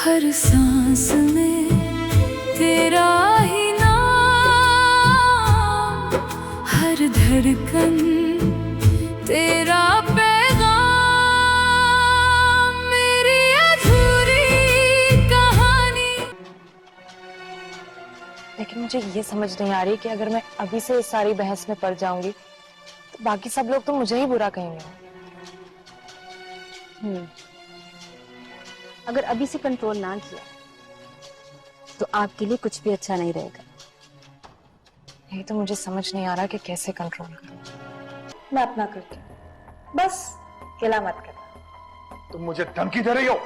हर सांस में तेरा ही नाम, हर धड़कन तेरा पैगाम, मेरी अधूरी कहानी। लेकिन मुझे ये समझ नहीं आ रही कि अगर मैं अभी से इस सारी बहस में पड़ जाऊंगी तो बाकी सब लोग तो मुझे ही बुरा कहेंगे। अगर अभी से कंट्रोल ना किया तो आपके लिए कुछ भी अच्छा नहीं रहेगा। यही तो मुझे समझ नहीं आ रहा कि कैसे कंट्रोल करूं। मैं अपना करती हूँ, बस गिला मत करना। तुम मुझे धमकी दे रही हो?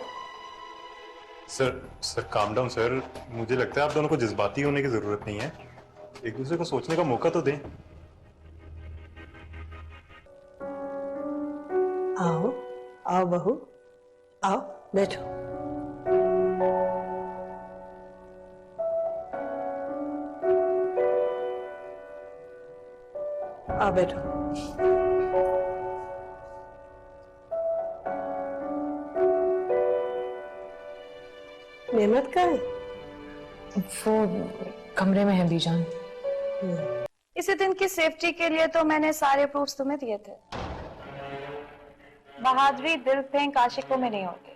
Sir calm down sir. मुझे लगता है आप दोनों को जज्बाती होने की जरूरत नहीं है, एक दूसरे को सोचने का मौका तो दें। आओ आओ बहू, आओ बैठो। आओ बैठो। नेमत कहाँ है? वो कमरे में है बीजान। इसी दिन की सेफ्टी के लिए तो मैंने सारे प्रूफ्स तुम्हें दिए थे। बहादुरी दिल फेंक आशिकों में नहीं होती,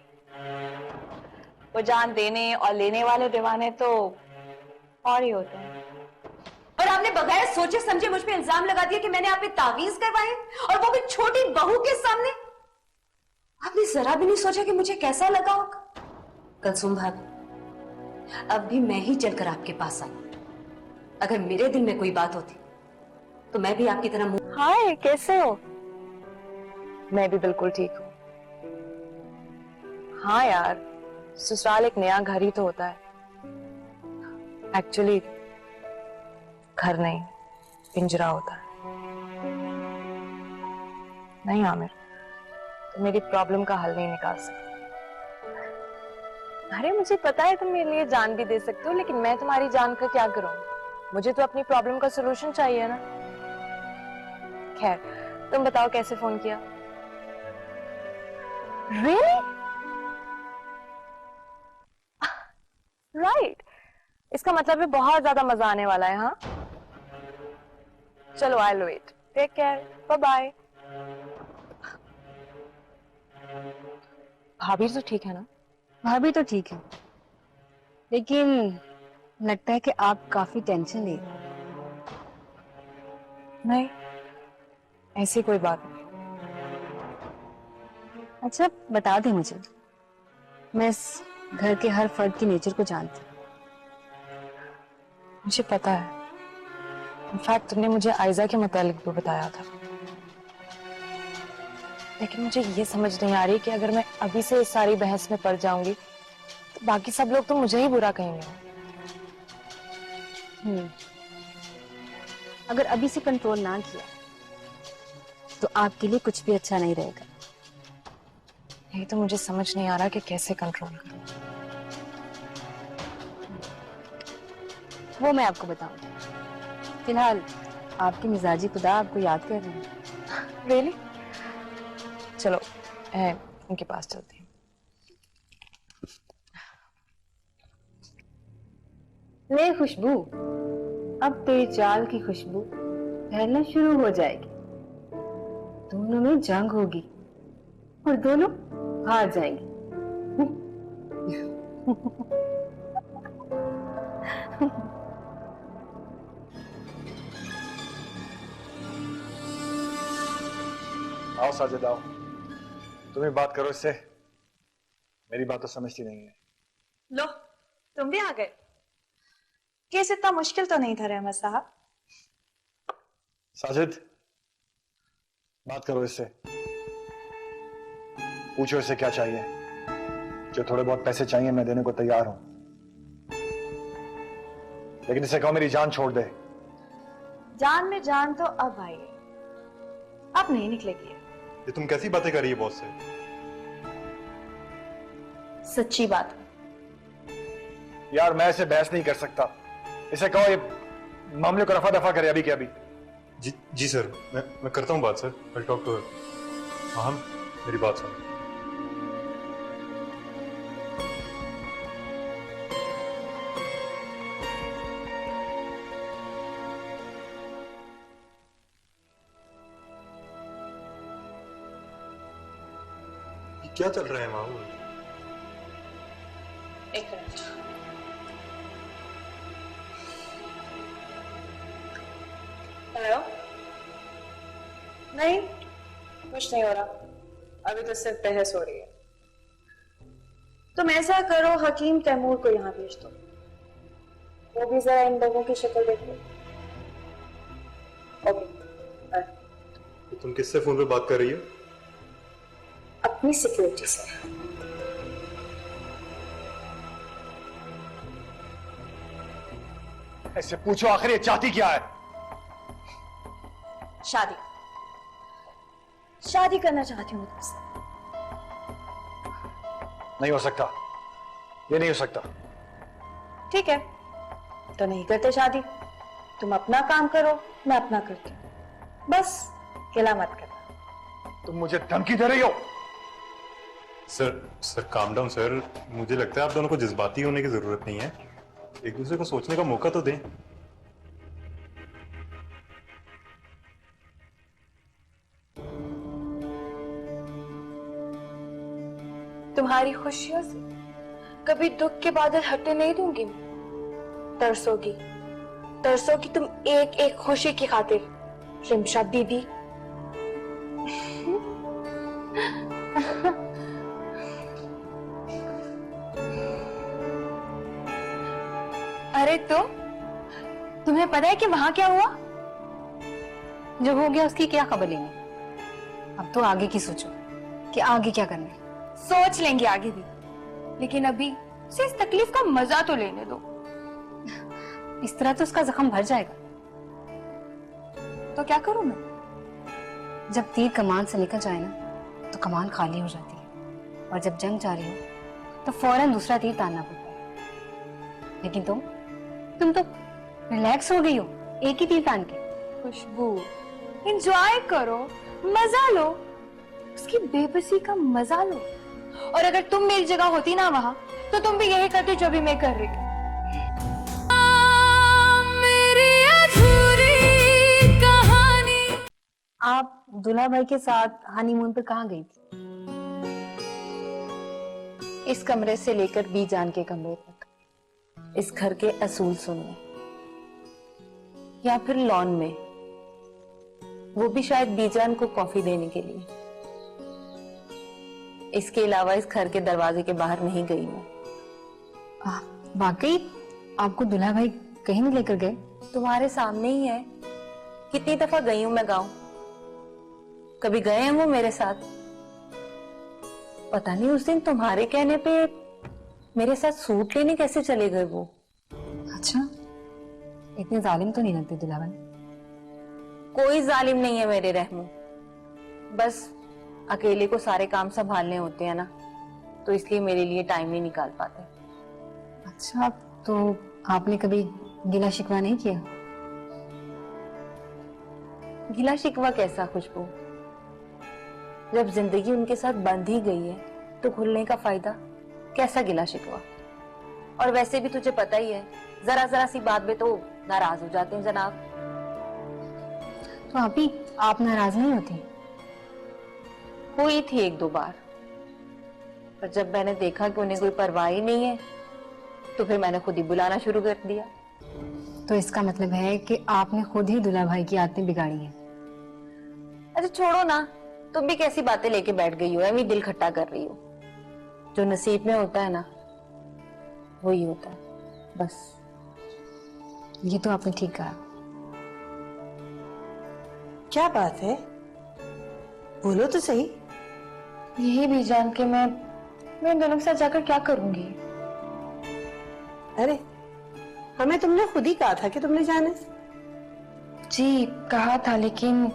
वो जान देने और लेने वाले दीवाने तो और ही होते हैं। और आपने बगैर सोचे समझे मुझ पे इल्जाम लगा दिया कि मैंने आप पे तावीज करवाए, और वो भी छोटी बहू के सामने। आपने जरा भी नहीं सोचा कि मुझे कैसा लगा होगा। कलसुम भाभी, अब भी मैं ही चलकर आपके पास आई। अगर मेरे दिल में कोई बात होती तो मैं भी आपकी तरह मुंह। हाय, कैसे हो? मैं भी बिल्कुल ठीक हूँ। हाँ यार, ससुराल एक नया घर ही तो होता है। एक्चुअली घर नहीं, पिंजरा होता है। नहीं आमिर, तो मेरी प्रॉब्लम का हल नहीं निकाल सकती। अरे मुझे पता है तुम मेरे लिए जान भी दे सकते हो, लेकिन मैं तुम्हारी जान का क्या करूं? मुझे तो अपनी प्रॉब्लम का सलूशन चाहिए ना। खैर, तुम बताओ कैसे फोन किया? Really? Right. इसका मतलब है बहुत ज्यादा मजा आने वाला है। हाँ चलो, I'll wait. Take care. Bye bye. भाभी तो ठीक है ना? भाभी तो ठीक है, लेकिन लगता है कि आप काफी टेंशन ले रहे हो। नहीं, ऐसी कोई बात नहीं। अच्छा बता दे मुझे, मैं इस घर के हर फर्द की नेचर को जानती हूँ। मुझे पता है। इनफैक्ट तुमने मुझे आयजा के मुतालिक भी बताया था। लेकिन मुझे ये समझ नहीं आ रही कि अगर मैं अभी से इस सारी बहस में पड़ जाऊंगी तो बाकी सब लोग तो मुझे ही बुरा कहेंगे। अगर अभी से कंट्रोल ना किया तो आपके लिए कुछ भी अच्छा नहीं रहेगा। यही तो मुझे समझ नहीं आ रहा कि कैसे कंट्रोल करूं। वो मैं आपको बताऊंगी। फिलहाल आपकी मिजाजी खुदा आपको याद कर रही है। Really? चलो उनके पास चलती हूँ। ले खुशबू, अब तेरी चाल की खुशबू फैलना शुरू हो जाएगी। दोनों में जंग होगी और दोनों हार जाएंगे। आओ साजिद आओ, तुम ही बात करो इससे, मेरी बात तो समझती नहीं है। लो, तुम भी आ गए। केस इतना मुश्किल तो नहीं था रहमत साहब। साजिद, बात करो इससे, पूछो इससे क्या चाहिए। जो थोड़े बहुत पैसे चाहिए मैं देने को तैयार हूं, लेकिन इसे कहो मेरी जान छोड़ दे। जान में जान तो अब आई है, अब नहीं निकलेगी। ये तुम कैसी बातें कर रही है बॉस से? सच्ची बात। यार मैं इसे बहस नहीं कर सकता, इसे कहो ये मामले को रफा दफा करे अभी के अभी। जी सर, मैं करता हूँ बात sir. I talk to her. हाँ, मेरी बात सुनो। क्या चल रहा है माहौल? एक मिनट। हेलो। नहीं, कुछ नहीं हो रहा, अभी तो सिर्फ बहस हो रही है। तुम ऐसा करो, हकीम तैमूर को यहाँ भेज दो, वो भी जरा इन लोगों की शक्ल देख लो। Okay, bye. तुम किससे फोन पे बात कर रही हो? अपनी सिक्योरिटी से। ऐसे पूछो आखिर ये चाहती क्या है? शादी शादी करना चाहती हूँ तुमसे। नहीं हो सकता, ये नहीं हो सकता। ठीक है, तो नहीं करते शादी। तुम अपना काम करो, मैं अपना करती हूँ, बस हिला मत करना। तुम मुझे धमकी दे रही हो? Sir calm down sir. मुझे लगता है आप दोनों को जज्बाती होने की जरूरत नहीं है, एक दूसरे को सोचने का मौका तो दें। तुम्हारी खुशियों से कभी दुख के बादल हटने नहीं दूंगी मैं। तरसोगी तरसोगी तुम एक एक खुशी की खातिर, रिमशा दीदी। अरे तो तुम्हें पता है कि वहां क्या हुआ? जो हो गया उसकी क्या खबर लेंगे, अब तो आगे की सोचो कि आगे क्या करना है। सोच लेंगे आगे भी, लेकिन अभी उसे इस तकलीफ का मजा तो लेने दो। इस तरह तो उसका जख्म भर जाएगा। तो क्या करूं मैं? जब तीर कमान से निकल जाए ना तो कमान खाली हो जाती है, और जब जंग जारी हो तो फौरन दूसरा तीर तानना पड़ता है। लेकिन तुम तो रिलैक्स हो गई हो एक ही तीर तान के। खुशबू, एंजॉय करो, मजा लो, उसकी बेबसी का मजा लो। और अगर तुम मेरी जगह होती ना वहां, तो तुम भी यही करती जो भी मैं कर रही हूं। मेरी अधूरी कहानी। आप दूल्हा भाई के साथ हनीमून पर कहाँ गई थी? इस कमरे से लेकर बीजान के कमरे तक, इस घर के असूल सुनने, या फिर लॉन में, वो भी शायद बीजान को कॉफी देने के लिए। इसके अलावा इस घर के दरवाजे के बाहर नहीं गई मैं। वाकई आपको दूल्हा भाई कहीं नहीं लेकर गए? तुम्हारे सामने ही है, कितनी दफा गई हूं मैं गांव। कभी गए हैं वो मेरे साथ? पता नहीं उस दिन तुम्हारे कहने पे मेरे साथ सूट लेने कैसे चले गए वो। अच्छा, इतने जालिम तो नहीं लगते दूल्हा भाई। कोई जालिम नहीं है मेरे रहमू, बस अकेले को सारे काम संभालने होते हैं ना, तो इसलिए मेरे लिए टाइम नहीं निकाल पाते। अच्छा, तो आपने कभी गिला शिकवा नहीं किया? गिला शिकवा कैसा खुशबू? जब जिंदगी उनके साथ बंध ही गई है तो खुलने का फायदा, कैसा गिला शिकवा? और वैसे भी तुझे पता ही है, जरा जरा सी बात में तो नाराज हो जाते हैं जनाब। तो आप नाराज नहीं होती? हुई थी एक दो बार, पर जब मैंने देखा कि उन्हें कोई परवाह ही नहीं है, तो फिर मैंने खुद ही बुलाना शुरू कर दिया। तो इसका मतलब है कि आपने खुद ही दूल्हा भाई की आदतें बिगाड़ी हैं। अच्छा छोड़ो ना, तुम भी कैसी बातें लेके बैठ गई हो, ऐਵੇਂ दिल खट्टा कर रही हो। जो नसीब में होता है ना, वही होता है बस। ये तो आपने ठीक कहा। क्या बात है, बोलो तो सही। यही भी जान के मैं इन दोनों के साथ जाकर क्या करूंगी। अरे हमें तुमने खुद ही कहा था कि तुमने जाने से। जी कहा था, लेकिन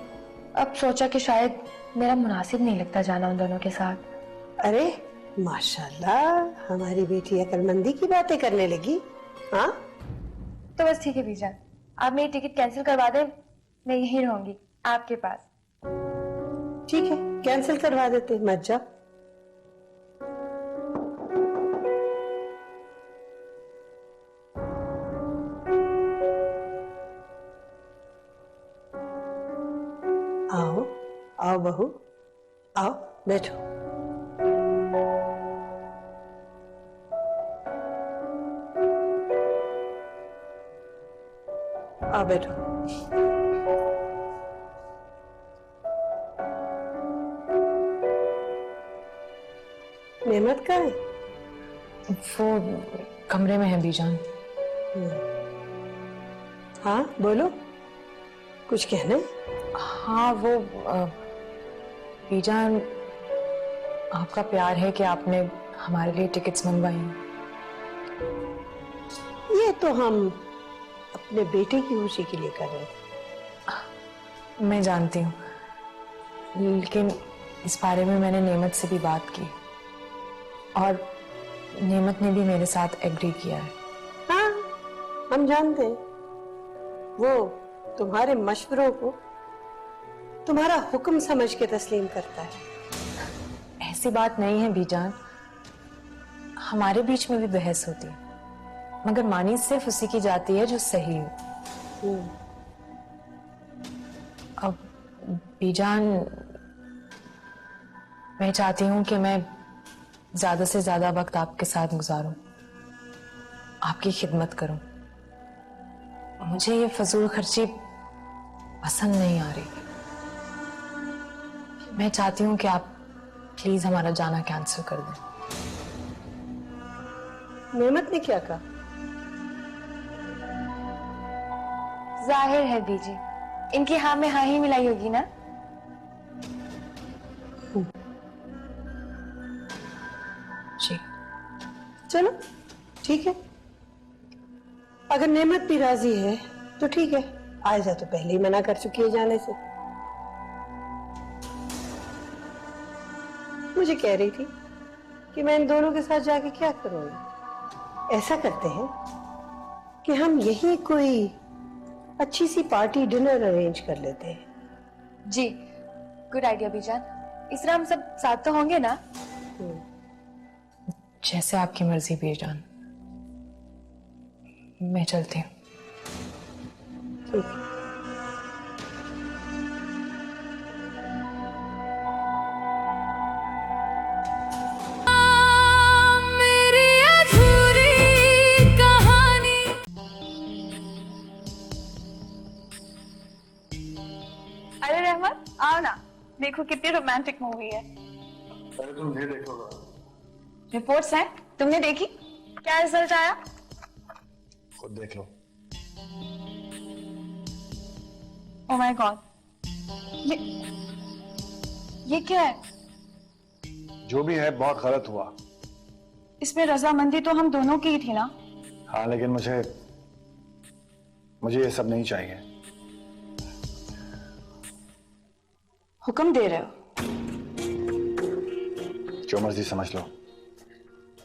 अब सोचा कि शायद मेरा मुनासिब नहीं लगता जाना उन दोनों के साथ। अरे माशाल्लाह, हमारी बेटी अकलमंदी की बातें करने लगी। हाँ तो बस ठीक है बीजान, आप मेरी टिकट कैंसिल करवा दें, मैं यहीं रहूंगी आपके पास। ठीक है, कैंसिल करवा देते, मत जाओ। आओ आओ बहू, आओ बैठो। आओ बैठो। नेमत का है? वो कमरे में है बीजान। हाँ बोलो, कुछ कहना है? हाँ वो बीजान, आपका प्यार है कि आपने हमारे लिए टिकट्स मंगवाई हैं। ये तो हम अपने बेटे की खुशी के लिए कर रहे थे। मैं जानती हूँ, लेकिन इस बारे में मैंने नेमत से भी बात की और नेमत ने भी मेरे साथ एग्री किया है। हाँ हम जानते हैं, वो तुम्हारे मशवरों को तुम्हारा हुक्म समझ के तस्लीम करता है। ऐसी बात नहीं है बीजान, हमारे बीच में भी बहस होती है, मगर मानी सिर्फ उसी की जाती है जो सही हो। अब बीजान, मैं चाहती हूं कि मैं ज्यादा से ज्यादा वक्त आपके साथ गुजारूं, आपकी खिदमत करूं। मुझे ये फजूल खर्ची पसंद नहीं आ रही। मैं चाहती हूं कि आप प्लीज हमारा जाना कैंसिल कर दें। नेमत ने क्या कहा? जाहिर है बीजी, इनकी हाँ में हाँ ही मिलाई होगी ना। जी चलो ठीक है, अगर नेमत भी राजी है तो ठीक है। आयजा तो पहले ही मना कर चुकी है जाने से। मुझे कह रही थी कि मैं इन दोनों के साथ जाके क्या करूंगी। ऐसा करते हैं कि हम यही कोई अच्छी सी पार्टी डिनर अरेंज कर लेते हैं। जी गुड आइडिया बीजान, इस तरह हम सब साथ तो होंगे ना। जैसे आपकी मर्जी बीजान, मैं चलती हूँ। ठीक है। मेरी अधूरी कहानी। अरे रहमत आओ ना, देखो कितनी रोमांटिक मूवी है। पहले तुम ये देखो। रिपोर्ट्स हैं, तुमने देखी? क्या रिजल्ट आया? खुद देख लो। ओह माय गॉड, ये क्या है? जो भी है बहुत गलत हुआ। इसमें रजामंदी तो हम दोनों की ही थी ना। हाँ लेकिन मुझे ये सब नहीं चाहिए। हुक्म दे रहे हो? जो मर्जी समझ लो।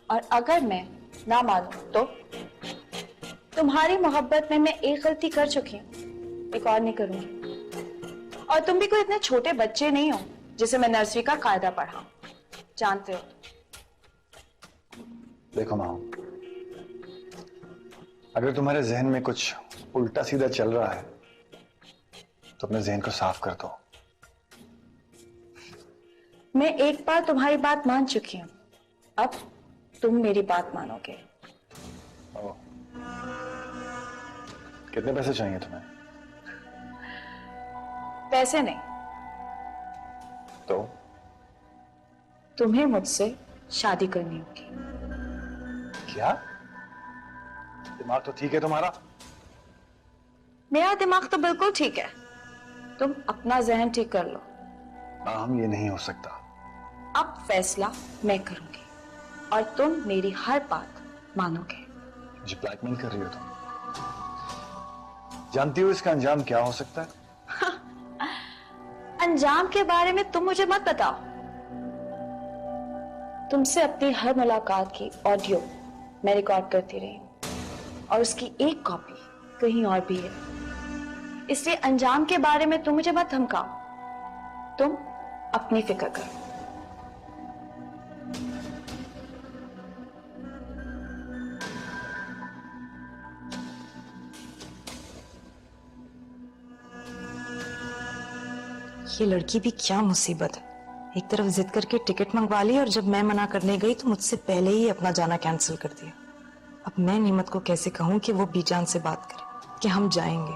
और अगर मैं ना मानूं तो? तुम्हारी मोहब्बत में मैं एक गलती कर चुकी हूँ, एक और नहीं करूंगी। और तुम भी कोई इतने छोटे बच्चे नहीं हो जिसे मैं नर्सरी का कायदा पढ़ाऊं, जानते हो। देखो माँ, अगर तुम्हारे जहन में कुछ उल्टा सीधा चल रहा है तो अपने जहन को साफ कर दो। मैं एक बार तुम्हारी बात मान चुकी हूँ, अब तुम मेरी बात मानोगे। ओ, कितने पैसे चाहिए तुम्हें? पैसे नहीं, तो तुम्हें मुझसे शादी करनी होगी। क्या? दिमाग तो ठीक है तुम्हारा? मेरा दिमाग तो बिल्कुल ठीक है, तुम अपना जहन ठीक कर लो। हम ये नहीं हो सकता। अब फैसला मैं करूंगी और तुम मेरी हर बात मानोगे। मुझे ब्लैकमेल कर रही हो तुम? जानती हो इसका अंजाम क्या हो सकता है? अंजाम के बारे में तुम मुझे मत बताओ। तुमसे अपनी हर मुलाकात की ऑडियो मैं रिकॉर्ड करती रही हूं और उसकी एक कॉपी कहीं और भी है। इसलिए अंजाम के बारे में तुम मुझे मत धमकाओ, तुम अपनी फिक्र करो। ये लड़की भी क्या मुसीबत है, एक तरफ जिद करके टिकट मंगवा ली और जब मैं मना करने गई तो मुझसे पहले ही अपना जाना कैंसिल कर दिया। अब मैं नेमत को कैसे कहूं कि वो बीजान से बात करे कि हम जाएंगे।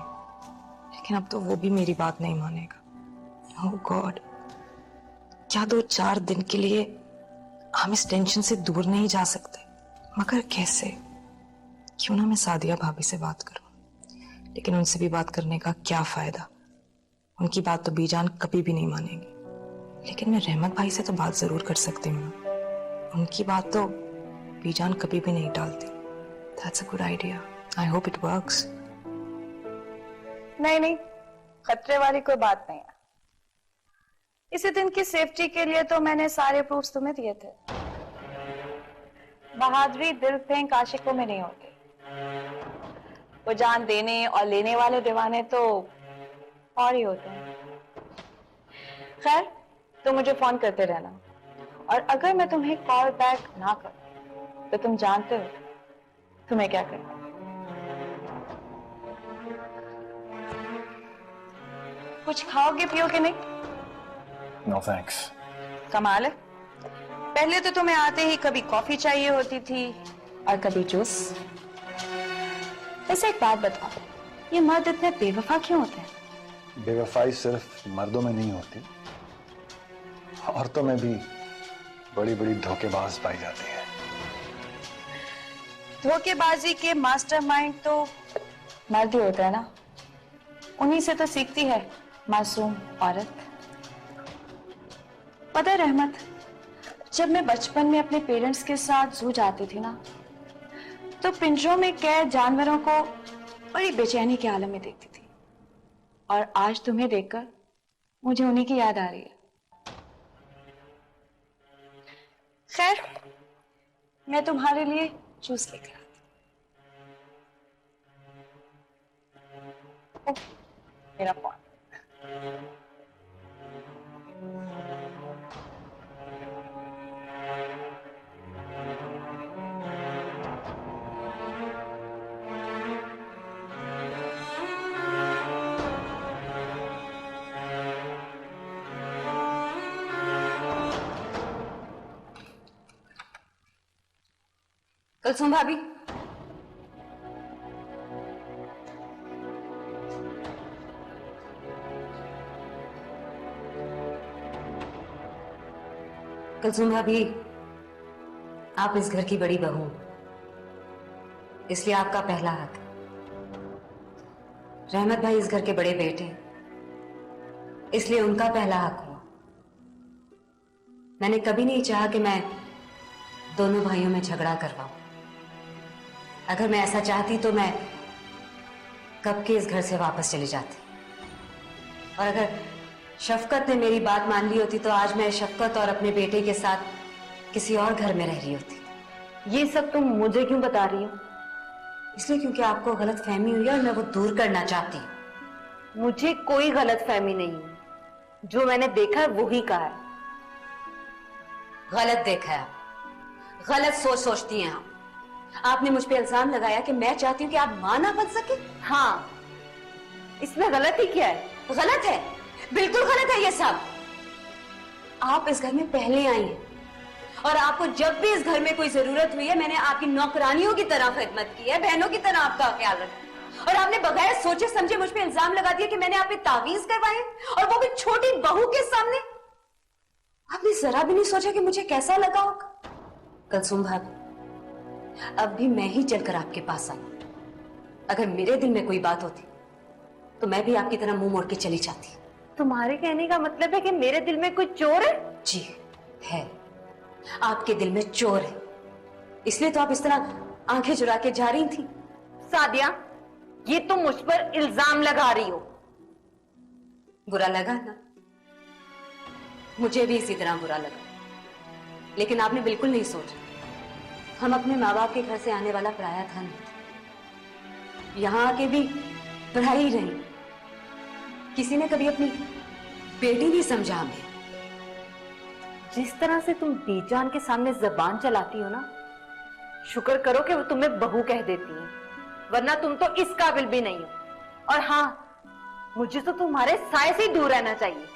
लेकिन अब तो वो भी मेरी बात नहीं मानेगा। ओह गॉड, क्या 2-4 दिन के लिए हम इस टेंशन से दूर नहीं जा सकते? मगर कैसे? क्यों ना मैं सादिया भाभी से बात करूं, लेकिन उनसे भी बात करने का क्या फायदा? उनकी बात तो बीजान कभी भी नहीं मानेंगी। लेकिन मैं रहमत भाई से तो बात जरूर कर सकती हूँ ना, उनकी बात तो बीजान कभी भी नहीं टालती। That's a good idea. I hope it works. नहीं नहीं, खतरे वाली कोई बात नहीं है। इसी दिन की सेफ्टी के लिए तो मैंने सारे प्रूफ्स तुम्हें दिए थे। बहादुरी दिल फेंक आशिकों में नहीं होती, वो जान देने और लेने वाले दीवाने तो और ही होते हैं। खैर, तुम मुझे फोन करते रहना, और अगर मैं तुम्हें कॉल बैक ना करूं तो तुम जानते हो तुम्हें क्या करना। कुछ खाओगे पियोगे नहीं? No thanks. कमाल है, पहले तो तुम्हें आते ही कभी कॉफी चाहिए होती थी और कभी जूस। वैसे एक बात बताओ, ये मर्द इतने बेवफा क्यों होते हैं? बेवफाई सिर्फ मर्दों में नहीं होती, औरतों में भी बड़ी बड़ी धोखेबाज पाई जाती है। धोखेबाजी के मास्टरमाइंड तो मर्द ही होता है ना, उन्हीं से तो सीखती है मासूम औरत। पता है रहमत, जब मैं बचपन में अपने पेरेंट्स के साथ जू जाती थी ना, तो पिंजरों में कैद जानवरों को बड़ी बेचैनी के आलम में देखती थी, और आज तुम्हें देखकर मुझे उन्हीं की याद आ रही है। खैर, मैं तुम्हारे लिए जूस लेकर आती हूँ। मेरा फोन। कुलसुम भाभी, कुलसुम भाभी, आप इस घर की बड़ी बहू, इसलिए आपका पहला हक है। रहमत भाई इस घर के बड़े बेटे, इसलिए उनका पहला हक हुआ। मैंने कभी नहीं चाहा कि मैं दोनों भाइयों में झगड़ा करवाऊं। अगर मैं ऐसा चाहती तो मैं कब के इस घर से वापस चली जाती, और अगर शफकत ने मेरी बात मान ली होती तो आज मैं शफकत और अपने बेटे के साथ किसी और घर में रह रही होती। ये सब तुम मुझे क्यों बता रही हो? इसलिए क्योंकि आपको गलत फहमी हुई है और मैं वो दूर करना चाहती हूँ। मुझे कोई गलत फहमी नहीं है, जो मैंने देखा है वो ही कहा है। गलत देखा है आप, गलत सोच सोचती हैं आप। आपने मुझ पे इल्जाम लगाया कि मैं चाहती हूँ कि आप मां ना बन सके। हाँ, इसमें गलत ही क्या है? गलत है, बिल्कुल गलत है ये सब। आप इस घर में पहले आई हैं, और आपको जब भी इस घर में कोई जरूरत हुई है मैंने आपकी नौकरानियों की तरह खिदमत की है, बहनों की तरह आपका ख्याल रखा, और आपने बगैर सोचे समझे मुझ पे इल्जाम लगा दिया कि मैंने आप पे तावीज करवाए, और वो भी छोटी बहू के सामने। आपने जरा भी नहीं सोचा कि मुझे कैसा लगा होगा। कुलसुम भाभी, अब भी मैं ही चलकर आपके पास आई। अगर मेरे दिल में कोई बात होती तो मैं भी आपकी तरह मुंह मोड़ के चली जाती। तुम्हारे कहने का मतलब है कि मेरे दिल में कोई चोर है? जी है, आपके दिल में चोर है, इसलिए तो आप इस तरह आंखें चुरा के जा रही थी। सादिया, ये तुम मुझ पर इल्जाम लगा रही हो। बुरा लगा ना? मुझे भी इसी तरह बुरा लगा, लेकिन आपने बिल्कुल नहीं सोचा। हम अपने माँ बाप के घर से आने वाला पराया धन थे, यहां आके भी पढ़ाई रही। किसी ने कभी अपनी बेटी नहीं समझा हमें। जिस तरह से तुम बीजान के सामने जबान चलाती हो ना, शुक्र करो कि वो तुम्हें बहू कह देती है, वरना तुम तो इस काबिल भी नहीं हो। और हाँ, मुझे तो तुम्हारे साए से ही दूर रहना चाहिए।